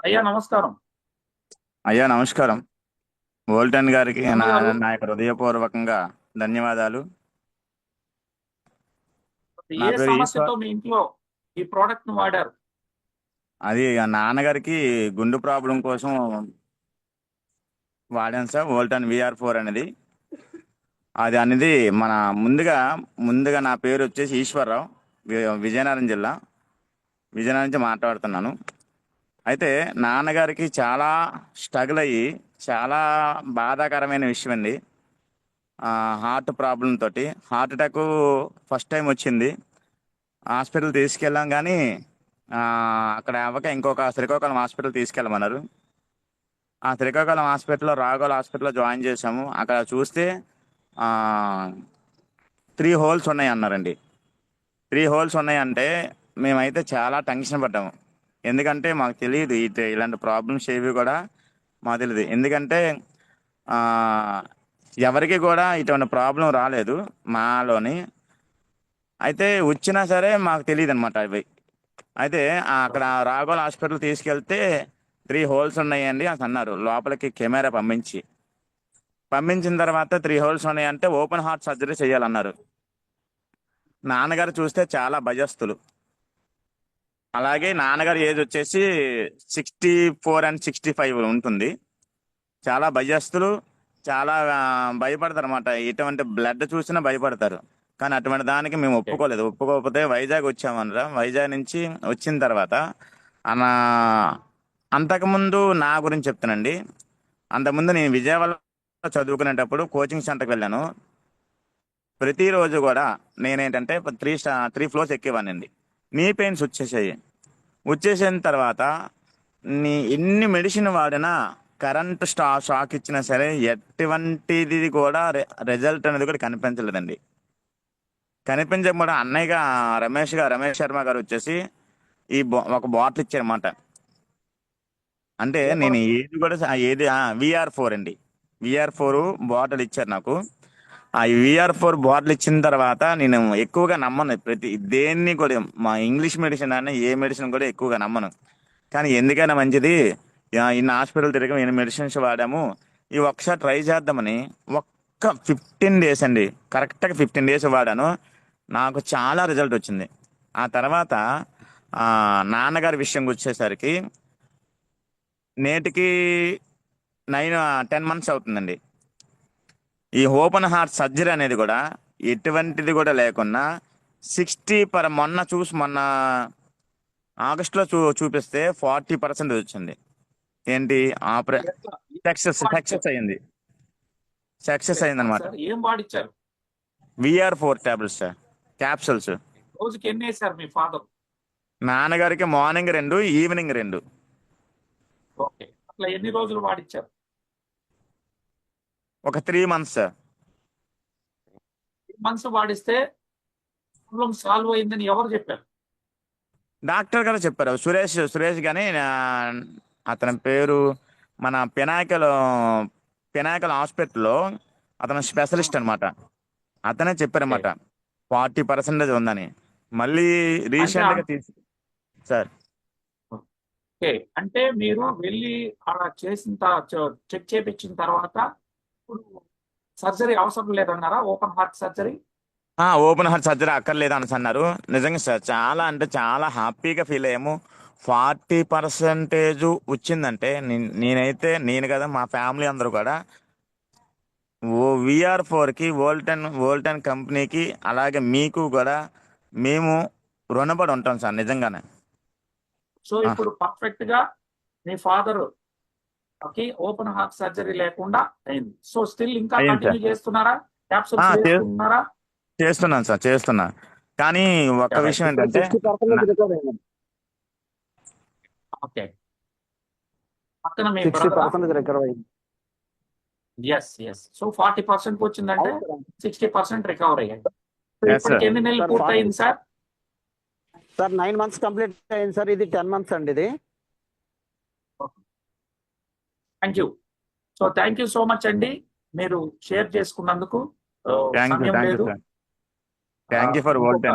అయ్యా నమస్కారం. అయ్యా నమస్కారం. వోల్టన్ గారికి నా అన్నగారు నా యొక్క హృదయపూర్వకంగా ధన్యవాదాలు. నా ఏ పేరు ఈశ్వర్. సమస్యతో మీ ఇంట్లో ఈ ప్రోడక్ట్ ను వాడారు? అది ఆ నాన్నగారికి గుండు ప్రాబ్లం కోసం వాడాను సార్, వోల్టన్ VR4 అనేది. అది అనేది మన ముందుగా నా పేరు వచ్చేసి ఈశ్వరరావు. విజయనగరం జిల్లా, విజయనగరం నుంచి మాట్లాడుతున్నాను. అయితే నాన్నగారికి చాలా స్ట్రగుల్ అయ్యి, చాలా బాధాకరమైన విషయం అండి. హార్ట్ ప్రాబ్లం తోటి హార్ట్ అటాక్ ఫస్ట్ టైం వచ్చింది. హాస్పిటల్ తీసుకెళ్ళాం కానీ ఆ, అక్కడ అవ్వక ఇంకొక శ్రీకాకుళం హాస్పిటల్ తీసుకెళ్ళమన్నారు. ఆ శ్రీకాకుళం హాస్పిటల్లో రాఘోల్ హాస్పిటల్లో జాయిన్ చేసాము. అక్కడ చూస్తే 3 హోల్స్ ఉన్నాయి అన్నారండి. 3 హోల్స్ ఉన్నాయంటే మేమైతే చాలా టెన్షన్ పడ్డాము. ఎందుకంటే మాకు తెలియదు ఇలాంటి ప్రాబ్లమ్స్ ఏవి కూడా మాకు తెలియదు. ఎందుకంటే ఆ, ఎవరికి కూడా ఇటువంటి ప్రాబ్లం రాలేదు మాలోని. అయితే వచ్చినా సరే మాకు తెలియదు అనమాట అవి. అయితే అక్కడ రాఘోల్ హాస్పిటల్ తీసుకెళ్తే 3 హోల్స్ ఉన్నాయండి అని అన్నారు. లోపలికి కెమెరా పంపించిన తర్వాత 3 హోల్స్ ఉన్నాయంటే ఓపెన్ హార్ట్ సర్జరీ చేయాలన్నారు. నాన్నగారు చూస్తే చాలా భయస్తులు. అలాగే నాన్నగారి ఏజ్ వచ్చేసి 64 అండ్ 65 ఉంటుంది. చాలా భయస్తులు. చాలా భయపడతారు అనమాట. ఎటువంటి బ్లడ్ చూసినా భయపడతారు. కానీ అటువంటి దానికి మేము ఓకే. ఒప్పుకోకపోతే వైజాగ్ వచ్చామనరా. వైజాగ్ నుంచి వచ్చిన తర్వాత అన్న అంతకుముందు నా గురించి చెప్తానండి. అంతకుముందు నేను విజయవాడలో చదువుకునేటప్పుడు కోచింగ్ సెంటర్కి వెళ్ళాను. ప్రతిరోజు కూడా నేనేంటంటే 3 ఫ్లోర్స్ ఎక్కేవాడినండి. నీ పెయిన్స్ వచ్చేసిన తర్వాత ఎన్ని మెడిసిన్ వాడినా, కరెంట్ షాక్ ఇచ్చినా సరే ఎటువంటిది కూడా రిజల్ట్ అనేది కూడా కనిపించలేదండి. కనిపించకపోతే అన్నయ్యగా రమేష్ శర్మ గారు వచ్చేసి ఒక బాటిల్ ఇచ్చారన్నమాట. అంటే ఏ నేను ప్రోడక్ట్? ఏది కూడా ఏది VR4 అండి. VR4 బాటిల్ ఇచ్చారు నాకు. ఆ VR4 బాటిల్ ఇచ్చిన తర్వాత నేను ఎక్కువగా నమ్మను. దేన్ని కూడా మా ఇంగ్లీష్ మెడిసిన్ అనే ఏ మెడిసిన్ కూడా ఎక్కువగా నమ్మను. కానీ ఎందుకైనా మంచిది, ఇన్ని హాస్పిటల్ తిరిగి ఇన్ని మెడిసిన్స్ వాడాము, ఈ ఒకసారి ట్రై చేద్దామని ఒక్క 15 డేస్ అండి, కరెక్ట్గా 15 డేస్ వాడాను. నాకు చాలా రిజల్ట్ వచ్చింది. ఆ తర్వాత నాన్నగారి విషయంకి వచ్చేసరికి నేటికి 10 మంత్స్ అవుతుందండి. ఈ ఓపెన్ హార్ట్ సర్జరీ అనేది కూడా ఎటువంటిది కూడా లేకున్నా మొన్న ఆగస్టులో చూపిస్తే 40% వచ్చింది. ఏంటి ఎట్లా సక్సెస్ వాడిచ్చారు? సక్సెస్ అయ్యింది. సక్సెస్ అయింది కాదు అనమాట. సార్, ఏం వాడిచ్చారు? VR4 tablets sir, capsules. రోజుకి ఎన్ని వేశారు మీ ఫాదర్? నాన్నగారికి మార్నింగ్ 2, ఈవినింగ్ 2. ఓకే, అట్లా ఎన్ని రోజులు వాడిచ్చారు? ఒక 3 మంత్స్ సార్. మంత్స్ వాడిస్తే ప్రాబ్లం సాల్వ్ అయిందని ఎవరు చెప్పారు? డాక్టర్ గారు చెప్పారు, సురేష్ కానీ అతని పేరు మన పినాకల్ హాస్పిటల్లో అతను స్పెషలిస్ట్ అనమాట. అతనే ఓకే. చెప్పారన్నమాట 40% ఉందని. మళ్ళీ అంటే రీసెంట్గా సార్. ఓకే, అంటే మీరు వెళ్ళి అలా చెక్ చేపించిన తర్వాత ఇప్పుడు సర్జరీ అవసరం లేదన్నారా? Open heart surgery? Open heart surgery అక్కర్లేదు అని అన్నారు. నిజంగా సార్ చాలా అంటే చాలా హ్యాపీగా ఫీల్ అయ్యాము. 40% వచ్చిందంటే నేను కదా, మా ఫ్యామిలీ అందరూ కూడా VR4కి, వోల్టన్ కంపెనీకి, అలాగే మీకు కూడా మేము రుణపడి ఉంటాం సార్, నిజంగానే. సో ఆ, ఇప్పుడు పర్ఫెక్ట్ గా మీ ఫాదర్ కి ఓపెన్ హార్ట్ సర్జరీ లేకుండా అయింది. సో స్టిల్ ఇంకా అయ్యింది సార్. కంటిన్యూ చేస్తున్నారా? ఆ, క్యాప్సూల్స్ వేసుకుంటున్నారా? చేస్తున్నాను సార్, చేస్తున్నా. కానీ ఒక్క రైట్. విషయం ఇప్పుడు ఏంటంటే 60% రికవర్ అయింది. ఓకే. పక్కన మీ బ్రదర్ 60% రికవర్ అయింది. ఎస్. సో 40% వచ్చిందంటే 60% రికవర్ అయ్యాయి. సో ఎస్ ఇప్పటికి సార్. ఎన్ని నెలలు సార్ పూర్తయింది సార్? సార్ 9 మంత్స్ కంప్లీట్ అయింది సార్. ఇది 10 మంత్స్ అండి ఇది. Thank you. So thank you so much అండి, మీరు షేర్ చేసుకున్నందుకు. థ్యాంక్ యూ సమయం థ్యాంక్ యూ లేదు. సార్. థ్యాంక్ యూ ఫర్ ఇంకొక వోల్టన్.